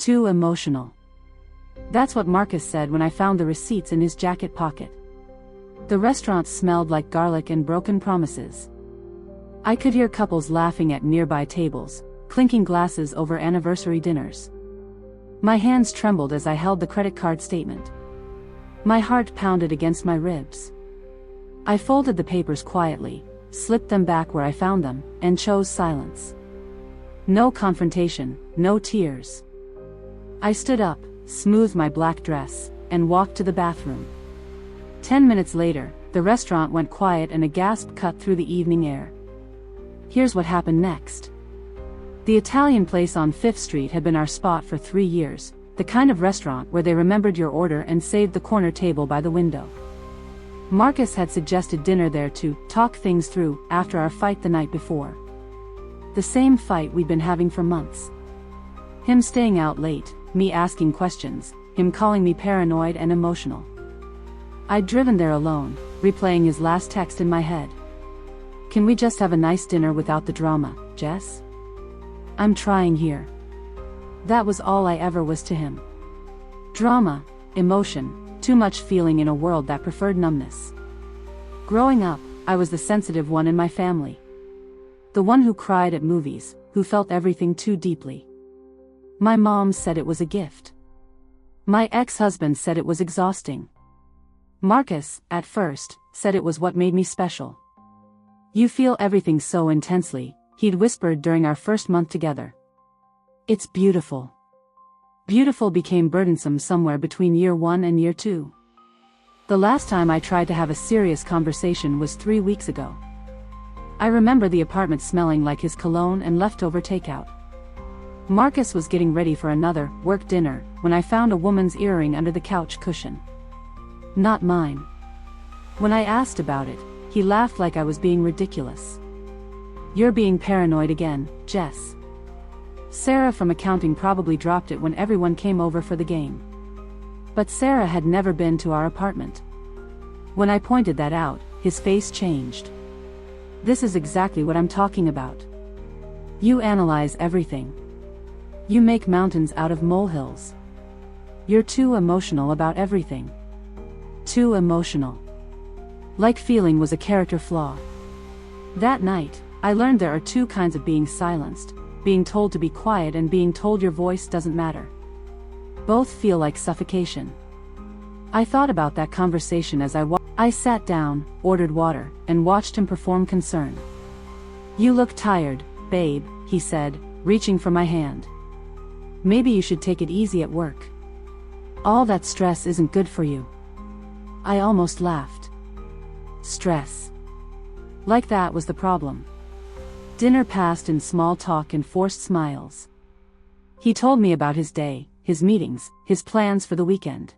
Too emotional. That's what Marcus said when I found the receipts in his jacket pocket. The restaurant smelled like garlic and broken promises. I could hear couples laughing at nearby tables, clinking glasses over anniversary dinners. My hands trembled as I held the credit card statement. My heart pounded against my ribs. I folded the papers quietly, slipped them back where I found them, and chose silence. No confrontation, no tears. I stood up, smoothed my black dress, and walked to the bathroom. 10 minutes later, the restaurant went quiet and a gasp cut through the evening air. Here's what happened next. The Italian place on 5th Street had been our spot for 3 years, the kind of restaurant where they remembered your order and saved the corner table by the window. Marcus had suggested dinner there to talk things through after our fight the night before. The same fight we'd been having for months. Him staying out late, me asking questions, him calling me paranoid and emotional. I'd driven there alone, replaying his last text in my head. Can we just have a nice dinner without the drama, Jess? I'm trying here. That was all I ever was to him. Drama, emotion, too much feeling in a world that preferred numbness. Growing up, I was the sensitive one in my family. The one who cried at movies, who felt everything too deeply. My mom said it was a gift. My ex-husband said it was exhausting. Marcus, at first, said it was what made me special. You feel everything so intensely, he'd whispered during our first month together. It's beautiful. Beautiful became burdensome somewhere between year 1 and year 2. The last time I tried to have a serious conversation was 3 weeks ago. I remember the apartment smelling like his cologne and leftover takeout. Marcus was getting ready for another work dinner when I found a woman's earring under the couch cushion. Not mine. When I asked about it, he laughed like I was being ridiculous. You're being paranoid again, Jess. Sarah from accounting probably dropped it when everyone came over for the game. But Sarah had never been to our apartment. When I pointed that out, his face changed. This is exactly what I'm talking about. You analyze everything. You make mountains out of molehills. You're too emotional about everything. Too emotional. Like feeling was a character flaw. That night, I learned there are 2 kinds of being silenced, being told to be quiet and being told your voice doesn't matter. Both feel like suffocation. I thought about that conversation as I sat down, ordered water, and watched him perform concern. You look tired, babe, he said, reaching for my hand. Maybe you should take it easy at work. All that stress isn't good for you. I almost laughed. Stress. Like that was the problem. Dinner passed in small talk and forced smiles. He told me about his day, his meetings, his plans for the weekend.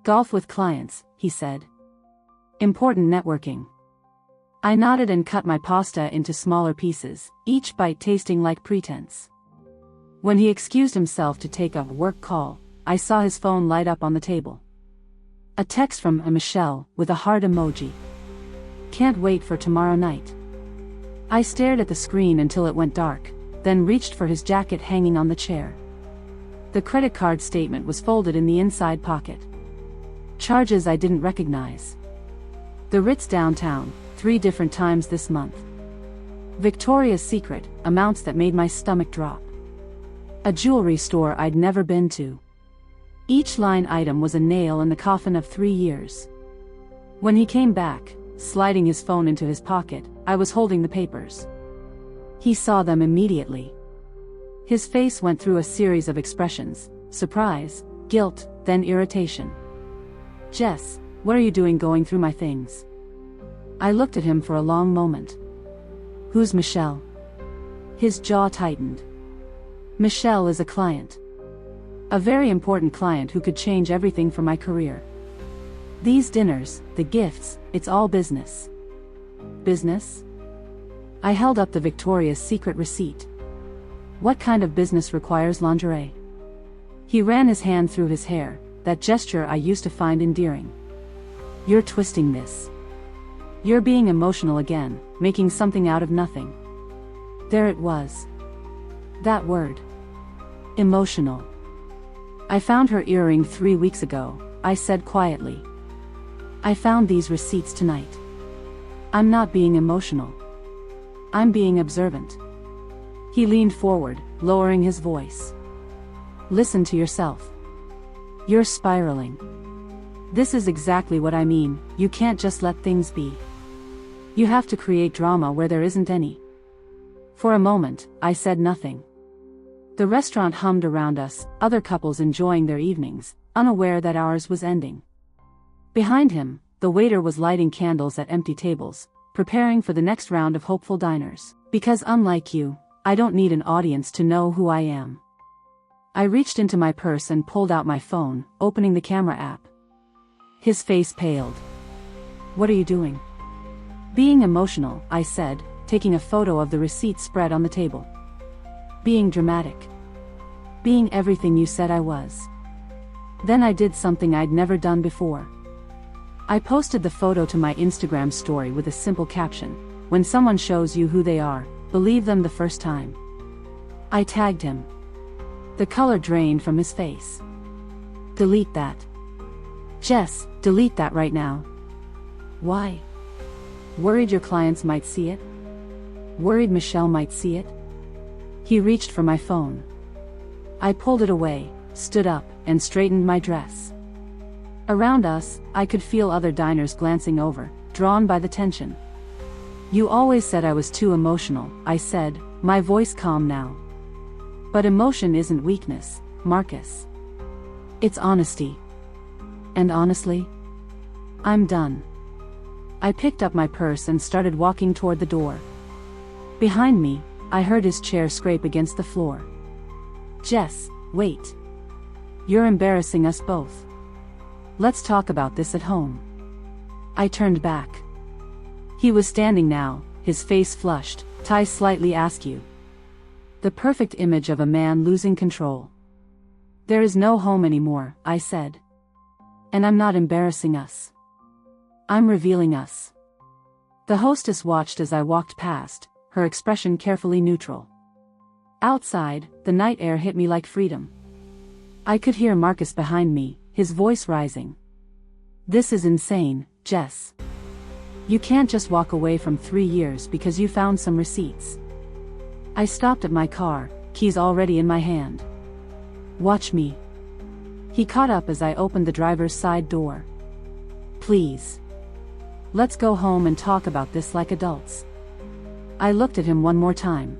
Golf with clients, he said. Important networking. I nodded and cut my pasta into smaller pieces, each bite tasting like pretense. When he excused himself to take a work call, I saw his phone light up on the table. A text from Michelle, with a heart emoji. Can't wait for tomorrow night. I stared at the screen until it went dark, then reached for his jacket hanging on the chair. The credit card statement was folded in the inside pocket. Charges I didn't recognize. The Ritz downtown, 3 different times this month. Victoria's Secret, amounts that made my stomach drop. A jewelry store I'd never been to. Each line item was a nail in the coffin of 3 years. When he came back, sliding his phone into his pocket, I was holding the papers. He saw them immediately. His face went through a series of expressions: surprise, guilt, then irritation. Jess, what are you doing going through my things? I looked at him for a long moment. Who's Michelle? His jaw tightened. Michelle is a client. A very important client who could change everything for my career. These dinners, the gifts, it's all business. Business? I held up the Victoria's Secret receipt. What kind of business requires lingerie? He ran his hand through his hair, that gesture I used to find endearing. You're twisting this. You're being emotional again, making something out of nothing. There it was. That word. Emotional. I found her earring 3 weeks ago, I said quietly. I found these receipts tonight. I'm not being emotional. I'm being observant. He leaned forward, lowering his voice. Listen to yourself. You're spiraling. This is exactly what I mean, you can't just let things be. You have to create drama where there isn't any. For a moment, I said nothing. The restaurant hummed around us, other couples enjoying their evenings, unaware that ours was ending. Behind him, the waiter was lighting candles at empty tables, preparing for the next round of hopeful diners. Because unlike you, I don't need an audience to know who I am. I reached into my purse and pulled out my phone, opening the camera app. His face paled. What are you doing? Being emotional, I said, taking a photo of the receipt spread on the table. Being dramatic. Being everything you said I was. Then I did something I'd never done before. I posted the photo to my Instagram story with a simple caption: when someone shows you who they are, believe them the first time. I tagged him. The color drained from his face. Delete that. Jess, delete that right now. Why? Worried your clients might see it? Worried Michelle might see it? He reached for my phone. I pulled it away, stood up, and straightened my dress. Around us, I could feel other diners glancing over, drawn by the tension. You always said I was too emotional, I said, my voice calm now. But emotion isn't weakness, Marcus. It's honesty. And honestly, I'm done. I picked up my purse and started walking toward the door. Behind me, I heard his chair scrape against the floor. Jess, wait. You're embarrassing us both. Let's talk about this at home. I turned back. He was standing now, his face flushed, tie slightly askew. The perfect image of a man losing control. There is no home anymore, I said. And I'm not embarrassing us. I'm revealing us. The hostess watched as I walked past, her expression carefully neutral. Outside, the night air hit me like freedom. I could hear Marcus behind me, his voice rising. This is insane, Jess. You can't just walk away from 3 years because you found some receipts. I stopped at my car, keys already in my hand. Watch me. He caught up as I opened the driver's side door. Please. Let's go home and talk about this like adults. I looked at him one more time.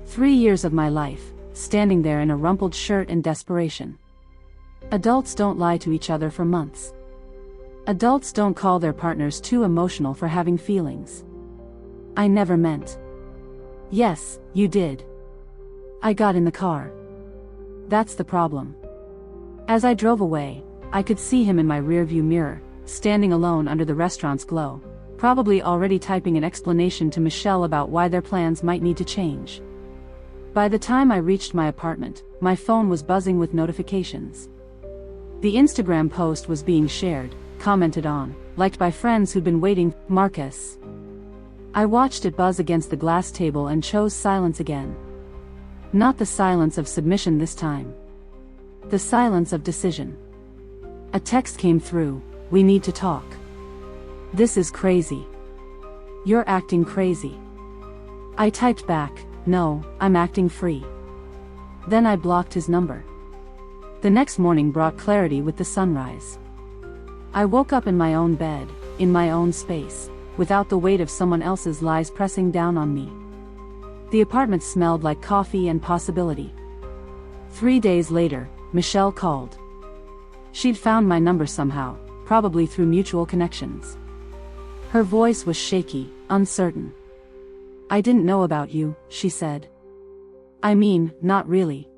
3 years of my life, standing there in a rumpled shirt in desperation. Adults don't lie to each other for months. Adults don't call their partners too emotional for having feelings. I never meant. Yes, you did. I got in the car. That's the problem. As I drove away, I could see him in my rearview mirror, standing alone under the restaurant's glow, probably already typing an explanation to Michelle about why their plans might need to change. By the time I reached my apartment, my phone was buzzing with notifications. The Instagram post was being shared, commented on, liked by friends who'd been waiting. Marcus. I watched it buzz against the glass table and chose silence again. Not the silence of submission this time. The silence of decision. A text came through: we need to talk. This is crazy. You're acting crazy. I typed back, no, I'm acting free. Then I blocked his number. The next morning brought clarity with the sunrise. I woke up in my own bed, in my own space, without the weight of someone else's lies pressing down on me. The apartment smelled like coffee and possibility. 3 days later, Michelle called. She'd found my number somehow, probably through mutual connections. Her voice was shaky, uncertain. I didn't know about you, she said. I mean, not really.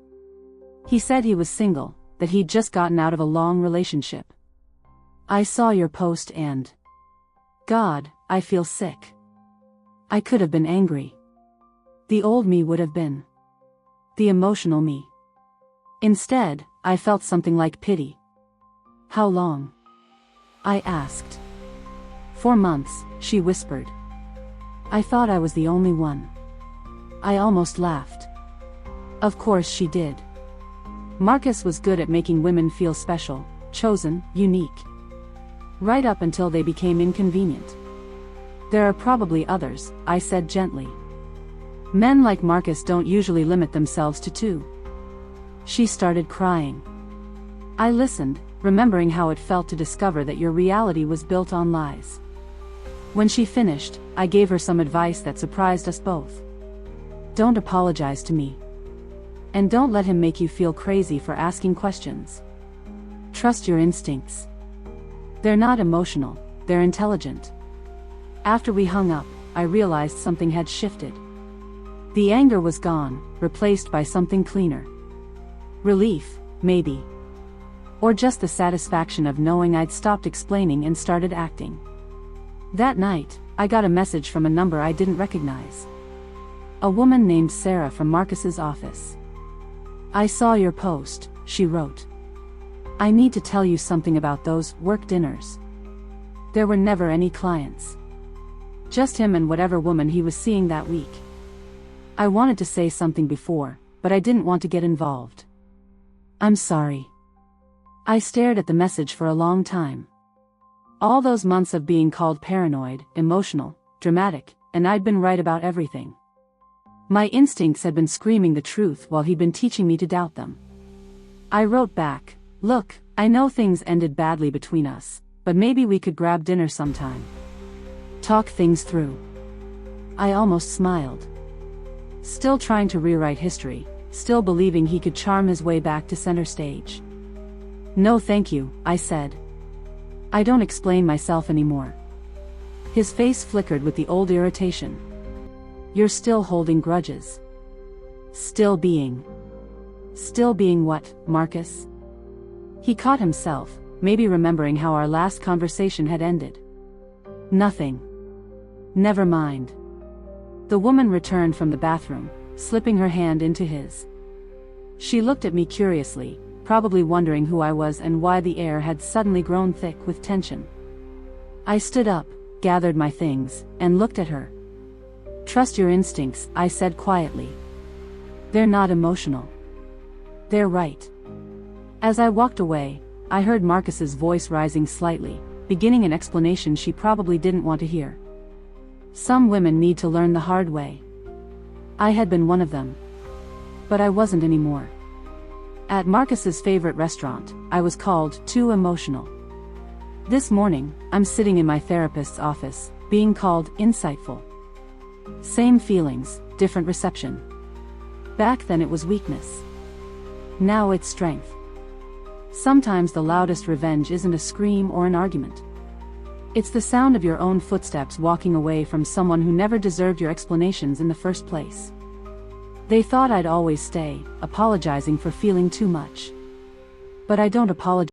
He said he was single, that he'd just gotten out of a long relationship. I saw your post and... God, I feel sick. I could have been angry. The old me would have been. The emotional me. Instead, I felt something like pity. How long? I asked. 4 months, she whispered. I thought I was the only one. I almost laughed. Of course she did. Marcus was good at making women feel special, chosen, unique. Right up until they became inconvenient. There are probably others, I said gently. Men like Marcus don't usually limit themselves to two. She started crying. I listened, remembering how it felt to discover that your reality was built on lies. When she finished, I gave her some advice that surprised us both. Don't apologize to me. And don't let him make you feel crazy for asking questions. Trust your instincts. They're not emotional, they're intelligent. After we hung up, I realized something had shifted. The anger was gone, replaced by something cleaner. Relief, maybe. Or just the satisfaction of knowing I'd stopped explaining and started acting. That night, I got a message from a number I didn't recognize. A woman named Sarah from Marcus's office. I saw your post, she wrote. I need to tell you something about those work dinners. There were never any clients. Just him and whatever woman he was seeing that week. I wanted to say something before, but I didn't want to get involved. I'm sorry. I stared at the message for a long time. All those months of being called paranoid, emotional, dramatic, and I'd been right about everything. My instincts had been screaming the truth while he'd been teaching me to doubt them. I wrote back, look, I know things ended badly between us, but maybe we could grab dinner sometime. Talk things through. I almost smiled. Still trying to rewrite history, still believing he could charm his way back to center stage. No thank you, I said. I don't explain myself anymore. His face flickered with the old irritation. You're still holding grudges. Still being what, Marcus? He caught himself, maybe remembering how our last conversation had ended. Nothing. Never mind. The woman returned from the bathroom, slipping her hand into his. She looked at me curiously, probably wondering who I was and why the air had suddenly grown thick with tension. I stood up, gathered my things, and looked at her. Trust your instincts, I said quietly. They're not emotional. They're right. As I walked away, I heard Marcus's voice rising slightly, beginning an explanation she probably didn't want to hear. Some women need to learn the hard way. I had been one of them. But I wasn't anymore. At Marcus's favorite restaurant, I was called too emotional. This morning, I'm sitting in my therapist's office, being called insightful. Same feelings, different reception. Back then it was weakness. Now it's strength. Sometimes the loudest revenge isn't a scream or an argument. It's the sound of your own footsteps walking away from someone who never deserved your explanations in the first place. They thought I'd always stay, apologizing for feeling too much. But I don't apologize.